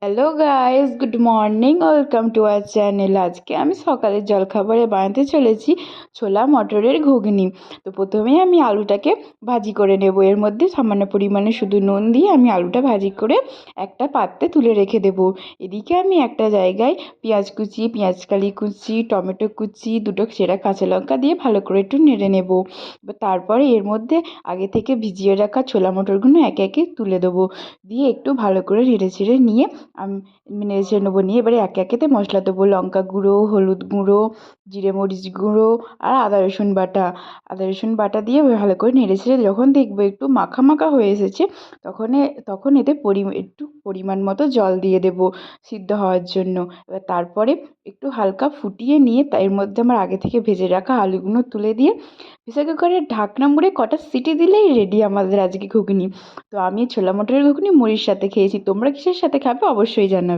Hello guys, good morning. Welcome to our channel. আজকে আমি সকালের জলখাবারে বানাতে চলেছি ছোলা মটরের ঘুগনি। তো প্রথমেই আমি আলুটাকে ভাজি করে নেব। এর মধ্যে সামান্য পরিমাণে শুধু নুন দিয়ে আমি আলুটা ভাজি করে একটা পাত্রে তুলে রেখে দেব। এদিকে আমি একটা জায়গায় পেঁয়াজ কুচি, পেঁয়াজকালি কুচি, টমেটো কুচি, দুটো চেরা কাঁচা লঙ্কা দিয়ে ভালো করে একটু নেড়ে নেব। তারপরে এর মধ্যে আগে থেকে ভিজিয়ে রাখা ছোলা মটরগুলো একে একে তুলে দেবো। দিয়ে একটু ভালো করে নেড়ে চেড়ে নিয়ে আমি নেড়ে চেড়ে নেবো। নিয়ে এবারে একে একেতে মশলা দেবো। লঙ্কা গুঁড়ো, হলুদ গুঁড়ো, জিরে মরিচ গুঁড়ো আর আদা রসুন বাটা দিয়ে ভালো করে নেড়ে চেড়ে যখন দেখবো একটু মাখা মাখা হয়ে এসেছে, তখন এতে একটু পরিমাণ মতো জল দিয়ে দেবো সিদ্ধ হওয়ার জন্য। এবার তারপরে একটু হালকা ফুটিয়ে নিয়ে এর মধ্যে আমার আগে থেকে ভেজে রাখা আলুগুলো তুলে দিয়ে প্রেসার কুকারের ঢাকনা মুড়ে কটা সিটি দিলেই রেডি আমাদের আজকে ঘুগনি। তো আমি ছোলা মটরের ঘুগনি মুড়ির সাথে খেয়েছি। তোমরা কিসের সাথে খাবে অবশ্যই জানাবে।